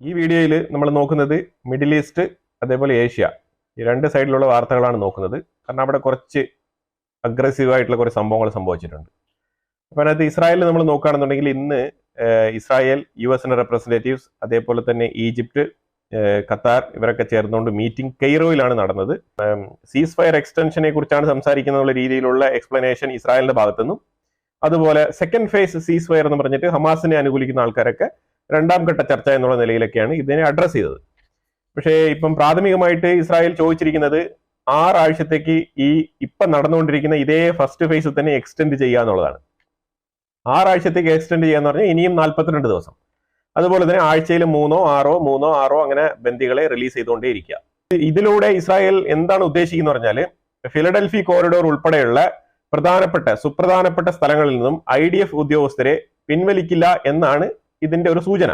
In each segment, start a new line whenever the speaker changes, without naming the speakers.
ഈ വീഡിയോയിൽ നമ്മൾ നോക്കുന്നത് മിഡിൽ ഈസ്റ്റ് അതേപോലെ ഏഷ്യ ഈ രണ്ട് സൈഡിലുള്ള വാർത്തകളാണ് നോക്കുന്നത്. കാരണം അവിടെ കുറച്ച് അഗ്രസീവായിട്ടുള്ള കുറച്ച് സംഭവങ്ങൾ സംഭവിച്ചിട്ടുണ്ട്. അപ്പോൾ അതിനകത്ത് ഇസ്രായേലിൽ നമ്മൾ നോക്കുകയാണെന്നുണ്ടെങ്കിൽ ഇന്ന് ഇസ്രായേൽ US റെപ്രസെൻറ്റേറ്റീവ്സ് അതേപോലെ തന്നെ ഈജിപ്റ്റ് ഖത്താർ ഇവരൊക്കെ ചേർന്നുകൊണ്ട് മീറ്റിംഗ് കെയ്റോയിലാണ് നടന്നത്. സീസ് ഫയർ എക്സ്റ്റൻഷനെ കുറിച്ചാണ് സംസാരിക്കുന്ന രീതിയിലുള്ള എക്സ്പ്ലനേഷൻ ഇസ്രായേലിന്റെ ഭാഗത്തുനിന്നും, അതുപോലെ സെക്കൻഡ് ഫേസ് സീസ് ഫയർ എന്ന് പറഞ്ഞിട്ട് ഹമാസിനെ അനുകൂലിക്കുന്ന ആൾക്കാരൊക്കെ രണ്ടാം ഘട്ട ചർച്ച എന്നുള്ള നിലയിലൊക്കെയാണ് ഇതിനെ അഡ്രസ് ചെയ്തത്. പക്ഷേ ഇപ്പം പ്രാഥമികമായിട്ട് ഇസ്രായേൽ ചോദിച്ചിരിക്കുന്നത് 6 ആഴ്ചത്തേക്ക് ഈ ഇപ്പം നടന്നുകൊണ്ടിരിക്കുന്ന ഇതേ ഫസ്റ്റ് ഫേസിൽ തന്നെ എക്സ്റ്റെൻഡ് ചെയ്യുക എന്നുള്ളതാണ്. 6 ആഴ്ചത്തേക്ക് എക്സ്റ്റെൻഡ് ചെയ്യാന്ന് പറഞ്ഞാൽ ഇനിയും 42 ദിവസം. അതുപോലെ തന്നെ ആഴ്ചയിൽ 3 or 6 അങ്ങനെ ബന്ദികളെ റിലീസ് ചെയ്തുകൊണ്ടേയിരിക്കുക. ഇതിലൂടെ ഇസ്രായേൽ എന്താണ് ഉദ്ദേശിക്കുന്നത് പറഞ്ഞാൽ ഫിലഡൽഫി കോറിഡോർ ഉൾപ്പെടെയുള്ള സുപ്രധാനപ്പെട്ട സ്ഥലങ്ങളിൽ നിന്നും IDF ഉദ്യോഗസ്ഥരെ പിൻവലിക്കില്ല എന്നാണ് ഇതിന്റെ ഒരു സൂചന.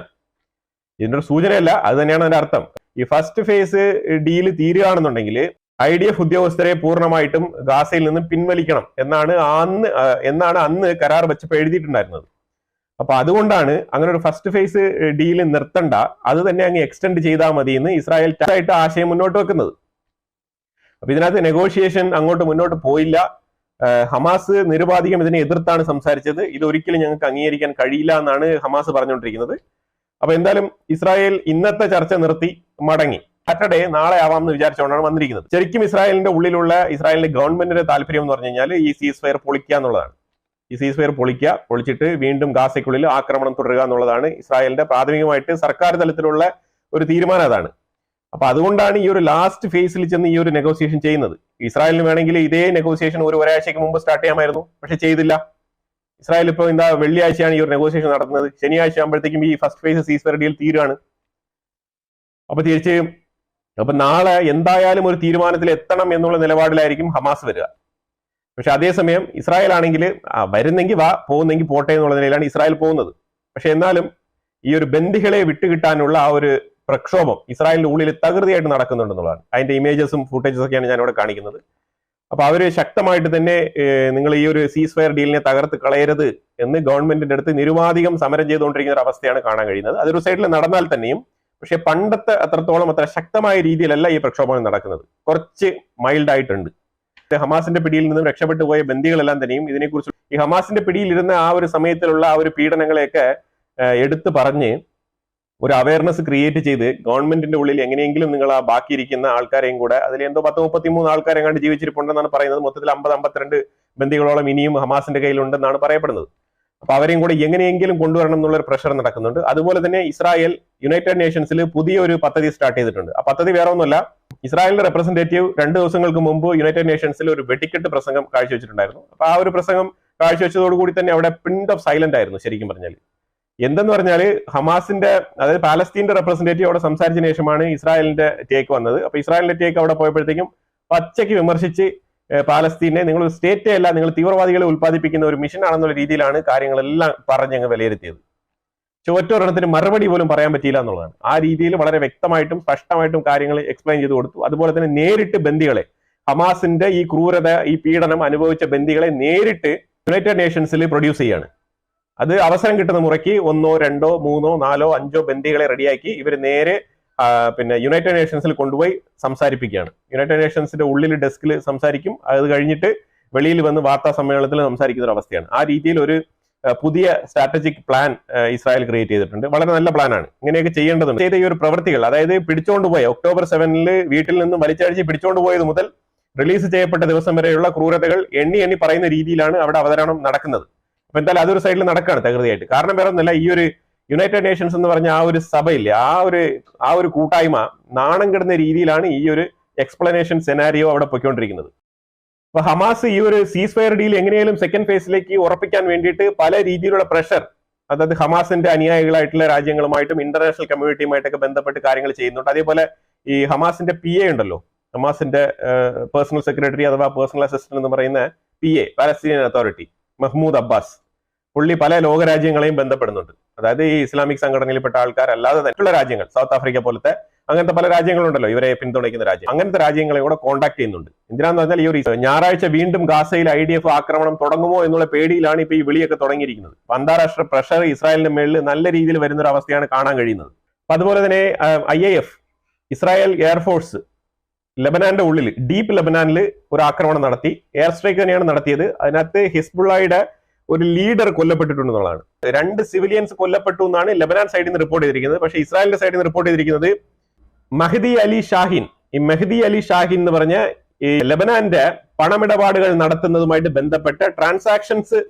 ഇതിന്റെ ഒരു സൂചനയല്ല, അത് തന്നെയാണ് അതിന്റെ അർത്ഥം. ഈ ഫസ്റ്റ് ഫേസ് ഡീല് തീരുകയാണെന്നുണ്ടെങ്കിൽ IDF ഉദ്യോഗസ്ഥരെ പൂർണ്ണമായിട്ടും ഗാസയിൽ നിന്ന് പിൻവലിക്കണം എന്നാണ് അന്ന് കരാർ വെച്ചപ്പോൾ എഴുതിയിട്ടുണ്ടായിരുന്നത്. അപ്പൊ അതുകൊണ്ടാണ് അങ്ങനെ ഒരു ഫസ്റ്റ് ഫേസ് ഡീല് നിർത്തണ്ട, അത് തന്നെ അങ്ങ് എക്സ്റ്റെൻഡ് ചെയ്താൽ മതി എന്ന് ഇസ്രായേൽ ആയിട്ട് ആശയം മുന്നോട്ട് വെക്കുന്നത്. അപ്പൊ ഇതിനകത്ത് നെഗോഷിയേഷൻ അങ്ങോട്ട് മുന്നോട്ട് പോയില്ല. ഹമാസ് നിരുപാധികം ഇതിനെ എതിർത്താണ് സംസാരിച്ചത്. ഇതൊരിക്കലും ഞങ്ങൾക്ക് അംഗീകരിക്കാൻ കഴിയില്ല എന്നാണ് ഹമാസ് പറഞ്ഞുകൊണ്ടിരിക്കുന്നത്. അപ്പൊ എന്തായാലും ഇസ്രായേൽ ഇന്നത്തെ ചർച്ച നിർത്തി മടങ്ങി. സാറ്റർഡേ നാളെ ആവാമെന്ന് വിചാരിച്ചുകൊണ്ടാണ് വന്നിരിക്കുന്നത്. ശരിക്കും ഇസ്രായേലിന്റെ ഉള്ളിലുള്ള ഇസ്രായേലിന്റെ ഗവൺമെന്റിന്റെ താല്പര്യം എന്ന് പറഞ്ഞു കഴിഞ്ഞാൽ ഈ സീസ് ഫയർ പൊളിക്കുക എന്നുള്ളതാണ്. ഈ സീസ് ഫയർ പൊളിച്ചിട്ട് വീണ്ടും ഗാസയ്ക്കുള്ളിൽ ആക്രമണം തുടരുക എന്നുള്ളതാണ് ഇസ്രായേലിന്റെ പ്രാഥമികമായിട്ട് സർക്കാർ തലത്തിലുള്ള ഒരു തീരുമാനം അതാണ്. അപ്പൊ അതുകൊണ്ടാണ് ഈ ഒരു ലാസ്റ്റ് ഫേസിൽ ചെന്ന് ഈ ഒരു നെഗോസിയേഷൻ ചെയ്യുന്നത്. ഇസ്രായേലിന് വേണമെങ്കിൽ ഇതേ നെഗോസിയേഷൻ ഒരാഴ്ചയ്ക്ക് മുമ്പ് സ്റ്റാർട്ട് ചെയ്യാമായിരുന്നു, പക്ഷെ ചെയ്തില്ല. ഇസ്രായേൽ ഇപ്പോൾ വെള്ളിയാഴ്ചയാണ് ഈ ഒരു നെഗോസിയേഷൻ നടത്തുന്നത്. ശനിയാഴ്ച ആകുമ്പോഴത്തേക്കും ഈ ഫസ്റ്റ് ഫേസ് സീസ് ഫയർ ഡീൽ തീരുകയാണ്. അപ്പൊ നാളെ എന്തായാലും ഒരു തീരുമാനത്തിൽ എത്തണം എന്നുള്ള നിലപാടിലായിരിക്കും ഹമാസ് വരിക. പക്ഷെ അതേസമയം ഇസ്രായേൽ ആണെങ്കിൽ വരുന്നെങ്കിൽ വാ, പോകുന്നെങ്കിൽ പോട്ടെ എന്നുള്ള നിലയിലാണ് ഇസ്രായേൽ പോകുന്നത്. പക്ഷെ എന്നാലും ഈ ഒരു ബന്ദികളെ വിട്ടുകിട്ടാനുള്ള ആ ഒരു പ്രക്ഷോഭം ഇസ്രായേലിന്റെ ഉള്ളിൽ തകൃതിയായിട്ട് നടക്കുന്നുണ്ടെന്നുള്ളതാണ്. അതിന്റെ ഇമേജസും ഫുട്ടേജസും ഒക്കെയാണ് ഞാൻ ഇവിടെ കാണിക്കുന്നത്. അപ്പൊ അവര് ശക്തമായിട്ട് തന്നെ നിങ്ങൾ ഈ ഒരു സീസ് ഫയർ ഡീലിനെ തകർത്ത് കളയരുത് എന്ന് ഗവൺമെന്റിന്റെ അടുത്ത് നിരുപാധികം സമരം ചെയ്തുകൊണ്ടിരിക്കുന്ന ഒരു അവസ്ഥയാണ് കാണാൻ കഴിയുന്നത്. അതൊരു സൈഡിൽ നടന്നാൽ തന്നെയും പക്ഷെ പണ്ടത്തെ അത്ര ശക്തമായ രീതിയിലല്ല ഈ പ്രക്ഷോഭം നടക്കുന്നത്. കുറച്ച് മൈൽഡ് ആയിട്ടുണ്ട്. ഹമാസിന്റെ പിടിയിൽ നിന്നും രക്ഷപ്പെട്ടു പോയ ബന്ദികളെല്ലാം തന്നെയും ഇതിനെക്കുറിച്ച് ഈ ഹമാസിന്റെ പിടിയിലിരുന്ന ആ ഒരു സമയത്തിലുള്ള ആ ഒരു പീഡനങ്ങളെയൊക്കെ എടുത്തു പറഞ്ഞ് ഒരു അവയർനെസ് ക്രിയേറ്റ് ചെയ്ത് ഗവൺമെന്റിന്റെ ഉള്ളിൽ എങ്ങനെയെങ്കിലും നിങ്ങൾ ആ ബാക്കിയിരിക്കുന്ന ആൾക്കാരെയും കൂടെ, അതിൽ എന്തോ 10-33 ആൾക്കാരെ കണ്ട് ജീവിച്ചിരിപ്പുണ്ടെന്നാണ് പറയുന്നത്. മൊത്തത്തിൽ 50-52 ബന്ദികളോളം ഇനിയും ഹമാസിന്റെ കയ്യിലുണ്ടെന്നാണ് പറയപ്പെടുന്നത്. അപ്പൊ അവരെയും കൂടെ എങ്ങനെയെങ്കിലും കൊണ്ടുവരണം എന്നുള്ളൊരു പ്രഷർ നടക്കുന്നുണ്ട്. അതുപോലെ തന്നെ ഇസ്രായേൽ യുണൈറ്റഡ് നേഷൻസിൽ പുതിയൊരു പദ്ധതി സ്റ്റാർട്ട് ചെയ്തിട്ടുണ്ട്. ആ പദ്ധതി വേറെ ഒന്നുമല്ല, ഇസ്രായേലിന്റെ റെപ്രസെന്റേറ്റീവ് 2 ദിവസങ്ങൾക്ക് മുമ്പ് യുണൈറ്റഡ് നേഷൻസിൽ ഒരു വെടിക്കെട്ട് പ്രസംഗം കാഴ്ചവെച്ചിട്ടുണ്ടായിരുന്നു. അപ്പൊ ആ ഒരു പ്രസംഗം കാഴ്ചവെച്ചതോടുകൂടി തന്നെ അവിടെ പ്രിന്റ് ഓഫ് സൈലന്റ് ആയിരുന്നു. ശരിക്കും പറഞ്ഞാൽ എന്തെന്ന് പറഞ്ഞാൽ ഹമാസിന്റെ, അതായത് പാലസ്തീന്റെ റെപ്രസെന്റേറ്റീവ് അവിടെ സംസാരിച്ച ശേഷമാണ് ഇസ്രായേലിന്റെ ടേക്ക് വന്നത്. അപ്പൊ ഇസ്രായേലിന്റെ ടേക്ക് അവിടെ പോയപ്പോഴത്തേക്കും പച്ചയ്ക്ക് വിമർശിച്ച് പാലസ്തീനെ നിങ്ങൾ സ്റ്റേറ്റേ അല്ല, നിങ്ങൾ തീവ്രവാദികളെ ഉത്പാദിപ്പിക്കുന്ന ഒരു മിഷൻ ആണെന്നുള്ള രീതിയിലാണ് കാര്യങ്ങളെല്ലാം പറഞ്ഞങ്ങ് വിലയിരുത്തിയത്. പക്ഷെ ഒറ്റൊരെണ്ണത്തിന് മറുപടി പോലും പറയാൻ പറ്റിയില്ല എന്നുള്ളതാണ്. ആ രീതിയിൽ വളരെ വ്യക്തമായിട്ടും സ്പഷ്ടമായിട്ടും കാര്യങ്ങൾ എക്സ്പ്ലെയിൻ ചെയ്ത് കൊടുത്തു. അതുപോലെ തന്നെ നേരിട്ട് ബന്ദികളെ, ഹമാസിന്റെ ഈ ക്രൂരത, ഈ പീഡനം അനുഭവിച്ച ബന്ദികളെ നേരിട്ട് യുണൈറ്റഡ് നേഷൻസിൽ പ്രൊഡ്യൂസ് ചെയ്യാണ്. അത് അവസരം കിട്ടുന്ന മുറയ്ക്ക് 1, 2, 3, 4, 5 ബന്ദികളെ റെഡിയാക്കി ഇവർ നേരെ യുണൈറ്റഡ് നേഷൻസിൽ കൊണ്ടുപോയി സംസാരിപ്പിക്കുകയാണ്. യുണൈറ്റഡ് നേഷൻസിന്റെ ഉള്ളിൽ ഡെസ്കിൽ സംസാരിക്കും. അത് കഴിഞ്ഞിട്ട് വെളിയിൽ വന്ന് വാർത്താ സമ്മേളനത്തിൽ സംസാരിക്കുന്ന ഒരു അവസ്ഥയാണ്. ആ രീതിയിൽ ഒരു പുതിയ സ്ട്രാറ്റജിക് പ്ലാൻ ഇസ്രായേൽ ക്രിയേറ്റ് ചെയ്തിട്ടുണ്ട്. വളരെ നല്ല പ്ലാനാണ്. ഇങ്ങനെയൊക്കെ ചെയ്യേണ്ടതുണ്ട്. ചെയ്ത ഈ ഒരു പ്രവൃത്തികൾ, അതായത് പിടിച്ചോണ്ടുപോയ October 7 വീട്ടിൽ നിന്നും വലിച്ചഴിച്ച് പിടിച്ചോണ്ടുപോയത് മുതൽ റിലീസ് ചെയ്യപ്പെട്ട ദിവസം വരെയുള്ള ക്രൂരതകൾ എണ്ണി പറയുന്ന രീതിയിലാണ് അവിടെ അവതരണം നടക്കുന്നത്. അപ്പൊ എന്തായാലും അതൊരു സൈഡിൽ നടക്കുകയാണ് തകൃതിയായിട്ട്. കാരണം വേറെ ഒന്നുമില്ല, ഈ ഒരു യുണൈറ്റഡ് നേഷൻസ് എന്ന് പറഞ്ഞ ആ ഒരു സഭയില്ലേ, ആ ഒരു കൂട്ടായ്മ നാണം കെടുന്ന രീതിയിലാണ് ഈ ഒരു എക്സ്പ്ലനേഷൻ സെനാരിയോ അവിടെ പൊയ്ക്കൊണ്ടിരിക്കുന്നത്. അപ്പൊ ഹമാസ് ഈ ഒരു സീസ് ഫയർ ഡീൽ എങ്ങനെയാലും സെക്കൻഡ് ഫേസിലേക്ക് ഉറപ്പിക്കാൻ വേണ്ടിയിട്ട് പല രീതിയിലുള്ള പ്രഷർ, അതായത് ഹമാസിന്റെ അനുയായികളായിട്ടുള്ള രാജ്യങ്ങളുമായിട്ടും ഇന്റർനാഷണൽ കമ്മ്യൂണിറ്റിയുമായിട്ടൊക്കെ ബന്ധപ്പെട്ട് കാര്യങ്ങൾ ചെയ്യുന്നുണ്ട്. അതേപോലെ ഈ ഹമാസിന്റെ PA ഉണ്ടല്ലോ, ഹമാസിന്റെ പേഴ്സണൽ സെക്രട്ടറി അഥവാ പേഴ്സണൽ അസിസ്റ്റന്റ് എന്ന് പറയുന്ന PA, Palestinian authority, Mahmoud Abbas, പുള്ളി പല ലോകരാജ്യങ്ങളെയും ബന്ധപ്പെടുന്നുണ്ട്. അതായത് ഈ ഇസ്ലാമിക് സംഘടനയിൽപ്പെട്ട ആൾക്കാരല്ലാതെ മറ്റുള്ള രാജ്യങ്ങൾ, സൗത്ത് ആഫ്രിക്ക പോലത്തെ അങ്ങനത്തെ പല രാജ്യങ്ങളുണ്ടല്ലോ ഇവരെ പിന്തുണയ്ക്കുന്ന രാജ്യം, അങ്ങനത്തെ രാജ്യങ്ങളെ കൂടെ കോൺടാക്ട് ചെയ്യുന്നുണ്ട്. എന്തിനാന്ന് പറഞ്ഞാൽ ഈ ഒരു ഞായറാഴ്ച വീണ്ടും ഗാസയിൽ IDF ആക്രമണം തുടങ്ങുമോ എന്നുള്ള പേടിയിലാണ് ഇപ്പൊ ഈ വിളിയൊക്കെ തുടങ്ങിയിരിക്കുന്നത്. അന്താരാഷ്ട്ര പ്രഷർ ഇസ്രായേലിന്റെ മേളിൽ നല്ല രീതിയിൽ വരുന്ന ഒരു അവസ്ഥയാണ് കാണാൻ കഴിയുന്നത്. അതുപോലെ തന്നെ IAF ഇസ്രായേൽ എയർഫോഴ്സ് ലെബനാന്റെ ഉള്ളിൽ ഡീപ്പ് ലെബനാനിൽ ഒരു ആക്രമണം നടത്തി. എയർ സ്ട്രൈക്ക് തന്നെയാണ് നടത്തിയത്. അതിനകത്ത് ഹിസ്ബുള്ളയുടെ ഒരു ലീഡർ കൊല്ലപ്പെട്ടിട്ടുണ്ടെന്നുള്ളതാണ്. 2 സിവിലിയൻസ് കൊല്ലപ്പെട്ടു എന്നാണ് ലെബനാൻ സൈഡിൽ നിന്ന് റിപ്പോർട്ട് ചെയ്തിരിക്കുന്നത്. പക്ഷേ ഇസ്രായേലിന്റെ സൈഡിൽ നിന്ന് റിപ്പോർട്ട് ചെയ്തിരിക്കുന്നത് മഹ്ദി അലി ഷാഹിൻ. ഈ മഹ്ദി അലി ഷാഹിൻ എന്ന് പറഞ്ഞ ഈ ലെബനാന്റെ പണമിടപാടുകൾ നടത്തുന്നതുമായിട്ട് ബന്ധപ്പെട്ട ട്രാൻസാക്ഷൻസ്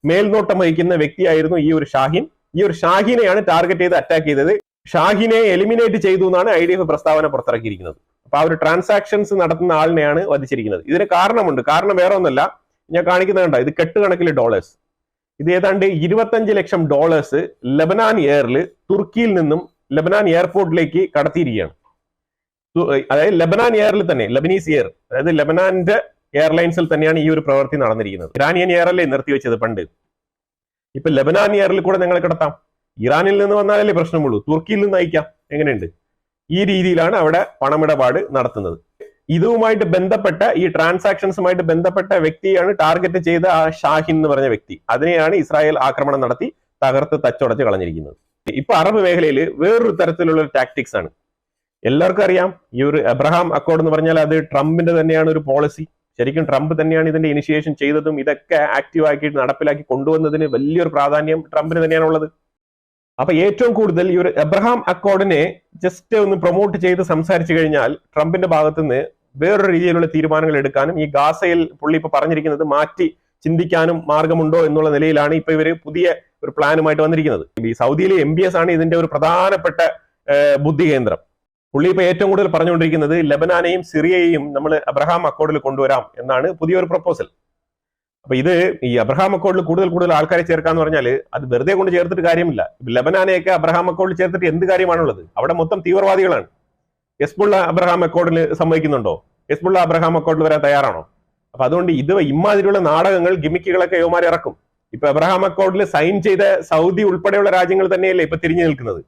മേൽനോട്ടം വഹിക്കുന്ന വ്യക്തിയായിരുന്നു ഈ ഒരു ഷാഹിൻ. ഈ ഒരു ഷാഹിനെയാണ് ടാർഗറ്റ് ചെയ്ത് അറ്റാക്ക് ചെയ്തത്. ഷാഹിനെ എലിമിനേറ്റ് ചെയ്തു എന്നാണ് IDF പ്രസ്താവന പുറത്തിറക്കിയിരിക്കുന്നത്. അപ്പൊ ആ ഒരു ട്രാൻസാക്ഷൻസ് നടത്തുന്ന ആളിനെയാണ് വധിച്ചിരിക്കുന്നത്. ഇതിന് കാരണമുണ്ട്. കാരണം വേറെ ഒന്നല്ല, ഞാൻ കാണിക്കുന്നത് കണ്ടോ, ഇത് കെട്ടുകണക്കിൽ ഡോളേഴ്സ്. ഇത് ഏതാണ്ട് $25 ലക്ഷം ലെബനാൻ എയറിൽ തുർക്കിയിൽ നിന്നും ലെബനാൻ എയർപോർട്ടിലേക്ക് കടത്തിയിരിക്കുകയാണ്. അതായത് ലെബനാൻ എയറിൽ തന്നെ, ലെബനീസ് എയർ, അതായത് ലെബനാന്റെ എയർലൈൻസിൽ തന്നെയാണ് ഈ ഒരു പ്രവൃത്തി നടന്നിരിക്കുന്നത്. ഇറാനിയൻ എയറല്ലേ നിർത്തിവെച്ചത് പണ്ട്. ഇപ്പൊ ലെബനാൻ എയറിൽ കൂടെ നിങ്ങൾ കിടത്താം. ഇറാനിൽ നിന്ന് വന്നാലല്ലേ പ്രശ്നമുള്ളൂ, തുർക്കിയിൽ നിന്ന് അയക്കാം. എങ്ങനെയുണ്ട്? ഈ രീതിയിലാണ് അവിടെ പണമിടപാട് നടത്തുന്നത്. ഇതുമായിട്ട് ബന്ധപ്പെട്ട ഈ ട്രാൻസാക്ഷൻസുമായിട്ട് ബന്ധപ്പെട്ട വ്യക്തിയാണ് ടാർഗറ്റ് ചെയ്ത ആ ഷാഹിൻ എന്ന് പറഞ്ഞ വ്യക്തി. അതിനെയാണ് ഇസ്രായേൽ ആക്രമണം നടത്തി തകർത്ത് തച്ചുടച്ച് കളഞ്ഞിരിക്കുന്നത്. ഇപ്പൊ അറബ് മേഖലയിൽ വേറൊരു തരത്തിലുള്ള ഒരു ടാക്ടിക്സ് ആണ്. എല്ലാവർക്കും അറിയാം, ഈ ഒരു അബ്രഹാം അക്കോർഡ് എന്ന് പറഞ്ഞാൽ അത് ട്രംപിന്റെ തന്നെയാണ് ഒരു പോളിസി. ശരിക്കും ട്രംപ് തന്നെയാണ് ഇതിന്റെ ഇനിഷ്യേഷൻ ചെയ്തതും ഇതൊക്കെ ആക്റ്റീവ് ആക്കിയിട്ട് നടപ്പിലാക്കി കൊണ്ടുവന്നതിന് വലിയൊരു പ്രാധാന്യം ട്രംപിന് തന്നെയാണുള്ളത്. അപ്പൊ ഏറ്റവും കൂടുതൽ ഈ ഒരു അബ്രഹാം അക്കോർഡിനെ ജസ്റ്റ് ഒന്ന് പ്രൊമോട്ട് ചെയ്ത് സംസാരിച്ചു കഴിഞ്ഞാൽ ട്രംപിന്റെ ഭാഗത്തുനിന്ന് വേറൊരു രീതിയിലുള്ള തീരുമാനങ്ങൾ എടുക്കാനും ഈ ഗാസയിൽ പുള്ളി ഇപ്പൊ പറഞ്ഞിരിക്കുന്നത് മാറ്റി ചിന്തിക്കാനും മാർഗമുണ്ടോ എന്നുള്ള നിലയിലാണ് ഇപ്പൊ ഇവര് പുതിയ ഒരു പ്ലാനുമായിട്ട് വന്നിരിക്കുന്നത്. ഈ സൗദിയിലെ MBS ആണ് ഇതിന്റെ ഒരു പ്രധാനപ്പെട്ട ബുദ്ധി കേന്ദ്രം. പുള്ളി ഇപ്പൊ ഏറ്റവും കൂടുതൽ പറഞ്ഞുകൊണ്ടിരിക്കുന്നത് ലെബനാനെയും സിറിയയെയും നമ്മൾ അബ്രഹാം അക്കോർഡിൽ കൊണ്ടുവരാം എന്നാണ് പുതിയൊരു പ്രപ്പോസൽ. അപ്പൊ ഇത് ഈ അബ്രഹാം അക്കോർഡിൽ കൂടുതൽ ആൾക്കാരെ ചേർക്കാന്ന് പറഞ്ഞാൽ അത് വെറുതെ കൊണ്ട് ചേർത്തിട്ട് കാര്യമില്ല. ലെബനാനെയൊക്കെ അബ്രഹാം അക്കോർഡിൽ ചേർത്തിട്ട് എന്ത് കാര്യമാണുള്ളത്? അവിടെ മൊത്തം തീവ്രവാദികളാണ്. ഹിസ്ബുള്ള അബ്രഹാം അക്കോർഡിൽ സമ്മതിക്കുന്നുണ്ടോ? ഹിസ്ബുള്ള അബ്രഹാം അക്കോർഡിൽ വരാൻ തയ്യാറാണോ? അപ്പൊ അതുകൊണ്ട് ഇത് ഇമാതിരിയുള്ള നാടകങ്ങൾ, ഗിമിക്കുകളൊക്കെ യുവമാരെ ഇറക്കും. ഇപ്പൊ അബ്രഹാം അക്കോർഡിൽ സൈൻ ചെയ്ത സൗദി ഉൾപ്പെടെയുള്ള രാജ്യങ്ങൾ തന്നെയല്ലേ ഇപ്പൊ തിരിഞ്ഞു നിൽക്കുന്നത്.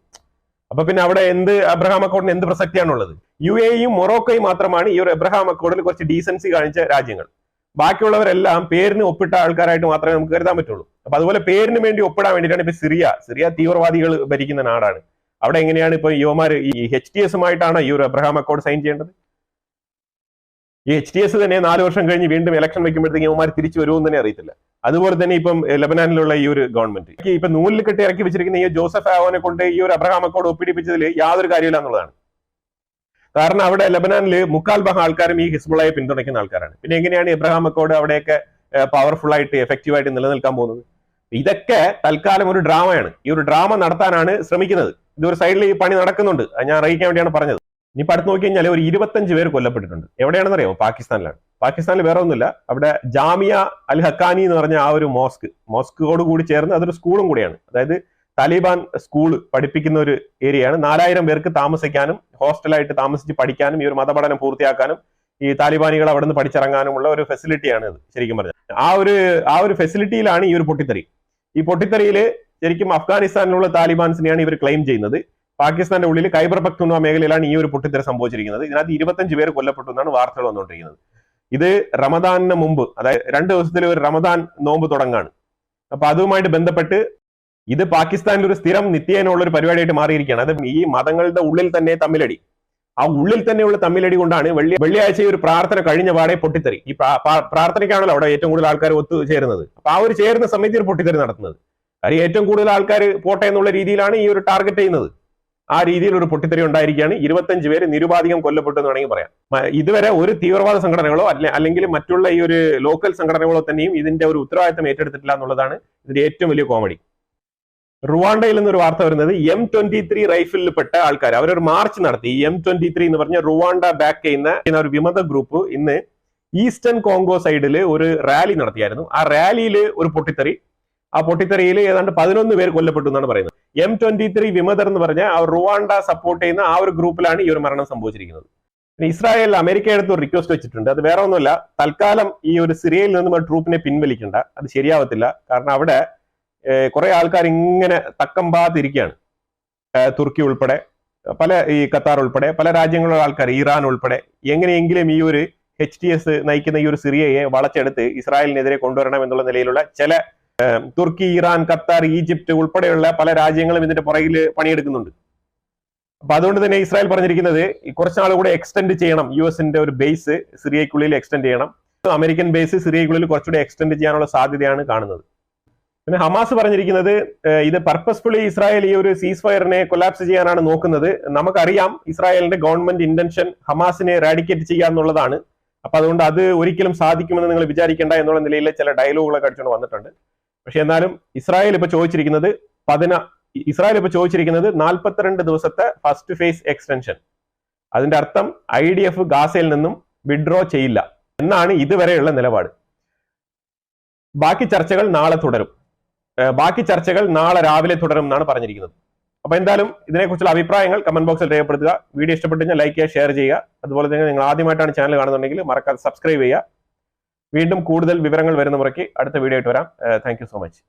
അപ്പൊ പിന്നെ അവിടെ എന്ത് അബ്രഹാം അക്കോർഡിന് എന്ത് പ്രസക്തിയാണുള്ളത്? UAEയും മൊറോക്കോയും മാത്രമാണ് ഈ ഒരു അബ്രഹാം അക്കോർഡിൽ കുറച്ച് ഡീസൻസി കാണിച്ച രാജ്യങ്ങൾ. ബാക്കിയുള്ളവരെല്ലാം പേരിന് ഒപ്പിട്ട ആൾക്കാരായിട്ട് മാത്രമേ നമുക്ക് കരുതാൻ പറ്റുള്ളൂ. അപ്പൊ അതുപോലെ പേരിന് വേണ്ടി ഒപ്പിടാൻ വേണ്ടിയിട്ടാണ് ഇപ്പൊ സിറിയ തീവ്രവാദികൾ ഭരിക്കുന്ന നാടാണ്. അവിടെ എങ്ങനെയാണ് ഇപ്പൊ യുവമാർ ഈ HTSുമായിട്ടാണ് ഈ ഒരു അബ്രഹാം അക്കോർഡ് സൈൻ ചെയ്യേണ്ടത്? ഈ HTS തന്നെ 4 വർഷം കഴിഞ്ഞ് വീണ്ടും ഇലക്ഷൻ വെക്കുമ്പോഴത്തേക്ക് യുവമാർ തിരിച്ചു വരുമെന്ന് തന്നെ അറിയത്തില്ല. അതുപോലെ തന്നെ ഇപ്പം ലെബനാനിലുള്ള ഈ ഒരു ഗവൺമെന്റ് ഇപ്പൊ നൂലിൽ കെട്ടി ഇറക്കി വെച്ചിരിക്കുന്ന ഈ ജോസഫ് ആവോനെ കൊണ്ട് ഈ ഒരു അബ്രഹാം അക്കോർഡ് ഒപ്പിടിപ്പിച്ചതിൽ യാതൊരു കാര്യമില്ല എന്നുള്ളതാണ്. കാരണം അവിടെ ലെബനാനിൽ 3/4 ആൾക്കാരും ഈ ഹിസ്ബുള്ളയെ പിന്തുണയ്ക്കുന്ന ആൾക്കാരാണ്. പിന്നെ എങ്ങനെയാണ് എബ്രഹാം അക്കോർഡ് അവിടെയൊക്കെ പവർഫുൾ ആയിട്ട് എഫക്റ്റീവ് ആയിട്ട് നിലനിൽക്കാൻ പോകുന്നത്? ഇതൊക്കെ തൽക്കാലം ഒരു ഡ്രാമയാണ്. ഈ ഒരു ഡ്രാമ നടത്താനാണ് ശ്രമിക്കുന്നത്. ഇതൊരു സൈഡിൽ ഈ പണി നടക്കുന്നുണ്ട്. ഞാൻ അറിയിക്കാൻ വേണ്ടിയാണ് പറഞ്ഞത്. ഇനിയിപ്പോൾ അടുത്ത് നോക്കി കഴിഞ്ഞാൽ ഒരു 25 പേര് കൊല്ലപ്പെട്ടിട്ടുണ്ട്. എവിടെയാണെന്ന് അറിയാമോ? പാകിസ്ഥാനിലാണ്. പാകിസ്ഥാനിൽ വേറെ ഒന്നുമില്ല, അവിടെ ജാമിയ അൽ ഹക്കാനി എന്ന് പറഞ്ഞ ആ ഒരു മോസ്കോട് കൂടി ചേർന്ന് അതൊരു സ്കൂളും കൂടിയാണ്. അതായത് താലിബാൻ സ്കൂൾ പഠിപ്പിക്കുന്ന ഒരു ഏരിയയാണ്. 4000 പേർക്ക് താമസിക്കാനും ഹോസ്റ്റലായിട്ട് താമസിച്ച് പഠിക്കാനും ഈ ഒരു മതപഠനം പൂർത്തിയാക്കാനും ഈ താലിബാനികൾ അവിടെ നിന്ന് പഠിച്ചിറങ്ങാനുമുള്ള ഒരു ഫെസിലിറ്റിയാണ് ഇത്. ശരിക്കും പറഞ്ഞാൽ ആ ഒരു ഫെസിലിറ്റിയിലാണ് ഈ ഒരു പൊട്ടിത്തെറി. ഈ പൊട്ടിത്തെറിയിൽ ശരിക്കും അഫ്ഗാനിസ്ഥാനിലുള്ള താലിബാൻസിനെയാണ് ഇവർ ക്ലെയിം ചെയ്യുന്നത്. പാകിസ്ഥാന്റെ ഉള്ളിൽ ഖൈബർ പഖ്തൂൺവ മേഖലയിലാണ് ഈ ഒരു പൊട്ടിത്തെറി സംഭവിച്ചിരിക്കുന്നത്. ഇതിനകത്ത് 25 പേര് കൊല്ലപ്പെട്ടു എന്നാണ് വാർത്തകൾ വന്നുകൊണ്ടിരിക്കുന്നത്. ഇത് റമദാനിന് മുമ്പ്, അതായത് 2 ദിവസത്തിൽ ഒരു റമദാൻ നോമ്പ് തുടങ്ങാണ്. അപ്പൊ അതുമായിട്ട് ബന്ധപ്പെട്ട് ഇത് പാകിസ്ഥാനിൽ ഒരു സ്ഥിരം നിത്യേനുള്ള ഒരു പരിപാടിയായിട്ട് മാറിയിരിക്കുകയാണ്. അത് ഈ മതങ്ങളുടെ ഉള്ളിൽ തന്നെ തമ്മിലടി. ആ ഉള്ളിൽ തന്നെയുള്ള തമ്മിലടി കൊണ്ടാണ് വെള്ളിയാഴ്ച ഒരു പ്രാർത്ഥന കഴിഞ്ഞ പാടെ പൊട്ടിത്തെറി. ഈ പ്രാർത്ഥനയ്ക്കാണല്ലോ അവിടെ ഏറ്റവും കൂടുതൽ ആൾക്കാർ ഒത്തുചേരുന്നത്. അപ്പൊ ആ ഒരു ചേരുന്ന സമയത്ത് ഒരു പൊട്ടിത്തെറി നടത്തുന്നത്. കാര്യം ഏറ്റവും കൂടുതൽ ആൾക്കാർ പോട്ടെ എന്നുള്ള രീതിയിലാണ് ഈ ഒരു ടാർഗറ്റ് ചെയ്യുന്നത്. ആ രീതിയിൽ ഒരു പൊട്ടിത്തെറി ഉണ്ടായിരിക്കുകയാണ്. 25 പേര് നിരുപാധികം കൊല്ലപ്പെട്ടു എന്ന് വേണമെങ്കിൽ പറയാം. ഇതുവരെ ഒരു തീവ്രവാദ സംഘടനകളോ അല്ലെങ്കിൽ മറ്റുള്ള ഈ ഒരു ലോക്കൽ സംഘടനകളോ തന്നെയും ഇതിന്റെ ഒരു ഉത്തരവാദിത്തം ഏറ്റെടുത്തിട്ടില്ല എന്നുള്ളതാണ് ഇതിന്റെ ഏറ്റവും വലിയ കോമഡി. റുവാണ്ടയിൽ നിന്നൊരു വാർത്ത വരുന്നത് M23 റൈഫിലിൽപ്പെട്ട ആൾക്കാർ അവരൊരു മാർച്ച് നടത്തി. M23 എന്ന് പറഞ്ഞ റുവാണ്ട ബാക്ക് ചെയ്യുന്ന ഒരു വിമത ഗ്രൂപ്പ് ഇന്ന് ഈസ്റ്റേൺ കോങ്കോ സൈഡിൽ ഒരു റാലി നടത്തിയായിരുന്നു. ആ റാലിയിൽ ഒരു പൊട്ടിത്തെറി. ആ പൊട്ടിത്തെറിയിൽ ഏതാണ്ട് 11 പേര് കൊല്ലപ്പെട്ടു എന്നാണ് പറയുന്നത്. M23 വിമതർ എന്ന് പറഞ്ഞ ആ റുവാണ്ട സപ്പോർട്ട് ചെയ്യുന്ന ആ ഒരു ഗ്രൂപ്പിലാണ് ഈ ഒരു മരണം സംഭവിച്ചിരിക്കുന്നത്. ഇസ്രായേൽ അമേരിക്ക അടുത്ത് ഒരു റിക്വസ്റ്റ് വെച്ചിട്ടുണ്ട്. അത് വേറെ ഒന്നുമല്ല, തൽക്കാലം ഈ ഒരു സിറിയയിൽ നിന്നും ട്രൂപ്പിനെ പിൻവലിക്കേണ്ട, അത് ശരിയാവത്തില്ല. കാരണം അവിടെ കുറെ ആൾക്കാർ ഇങ്ങനെ തക്കം പാത്തിരിക്കുകയാണ്. തുർക്കി ഉൾപ്പെടെ ഈ ഖത്താർ ഉൾപ്പെടെ പല രാജ്യങ്ങളിലുള്ള ആൾക്കാർ, ഇറാൻ ഉൾപ്പെടെ എങ്ങനെയെങ്കിലും ഈ ഒരു HTS നയിക്കുന്ന ഈ ഒരു സിറിയയെ വളച്ചെടുത്ത് ഇസ്രായേലിനെതിരെ കൊണ്ടുവരണം എന്നുള്ള നിലയിലുള്ള ചില തുർക്കി, ഇറാൻ, ഖത്താർ, ഈജിപ്റ്റ് ഉൾപ്പെടെയുള്ള പല രാജ്യങ്ങളും ഇതിന്റെ പുറകിൽ പണിയെടുക്കുന്നുണ്ട്. അപ്പൊ അതുകൊണ്ട് തന്നെ ഇസ്രായേൽ പറഞ്ഞിരിക്കുന്നത് കുറച്ചുനാൾ കൂടെ എക്സ്റ്റെൻഡ് ചെയ്യണം, യുഎസിന്റെ ഒരു ബേസ് സിറിയക്കുള്ളിൽ എക്സ്റ്റെൻഡ് ചെയ്യണം, അമേരിക്കൻ ബേസ് സിറിയക്കുള്ളിൽ കുറച്ചുകൂടി എക്സ്റ്റെൻഡ് ചെയ്യാനുള്ള സാധ്യതയാണ് കാണുന്നത്. പിന്നെ ഹമാസ് പറഞ്ഞിരിക്കുന്നത് ഇത് പർപ്പസ്ഫുള്ളി ഇസ്രായേൽ ഈ ഒരു സീസ് ഫയറിനെ കൊലാപ്സ് ചെയ്യാനാണ് നോക്കുന്നത്. നമുക്കറിയാം ഇസ്രായേലിന്റെ ഗവൺമെന്റ് ഇന്റൻഷൻ ഹമാസിനെ റാഡിക്കേറ്റ് ചെയ്യുക എന്നുള്ളതാണ്. അപ്പൊ അതുകൊണ്ട് അത് ഒരിക്കലും സാധിക്കുമെന്ന് നിങ്ങൾ വിചാരിക്കേണ്ട എന്നുള്ള നിലയിൽ ചില ഡയലോഗുകളൊക്കെ അടിച്ചുകൊണ്ട് വന്നിട്ടുണ്ട്. പക്ഷെ എന്നാലും ഇസ്രായേൽ ഇപ്പൊ ചോദിച്ചിരിക്കുന്നത് 42 ദിവസത്തെ ഫസ്റ്റ് ഫേസ് എക്സ്റ്റൻഷൻ. അതിന്റെ അർത്ഥം IDF ഗാസയിൽ നിന്നും വിഡ്രോ ചെയ്യില്ല എന്നാണ് ഇതുവരെയുള്ള നിലപാട്. ബാക്കി ചർച്ചകൾ നാളെ രാവിലെ തുടരും എന്നാണ് പറഞ്ഞിരിക്കുന്നത്. അപ്പൊ എന്തായാലും ഇതിനെക്കുറിച്ചുള്ള അഭിപ്രായങ്ങൾ കമന്റ് ബോക്സിൽ രേഖപ്പെടുത്തുക. വീഡിയോ ഇഷ്ടപ്പെട്ടു കഴിഞ്ഞാൽ ലൈക്ക് ചെയ്യുക, ഷെയർ ചെയ്യുക. അതുപോലെ തന്നെ നിങ്ങൾ ആദ്യമായിട്ടാണ് ചാനൽ കാണുന്നുണ്ടെങ്കിൽ മറക്കാതെ സബ്സ്ക്രൈബ് ചെയ്യുക. വീണ്ടും കൂടുതൽ വിവരങ്ങൾ വരുന്ന മുറയ്ക്ക് അടുത്ത വീഡിയോ ആയിട്ട് വരാം. Thank you so much.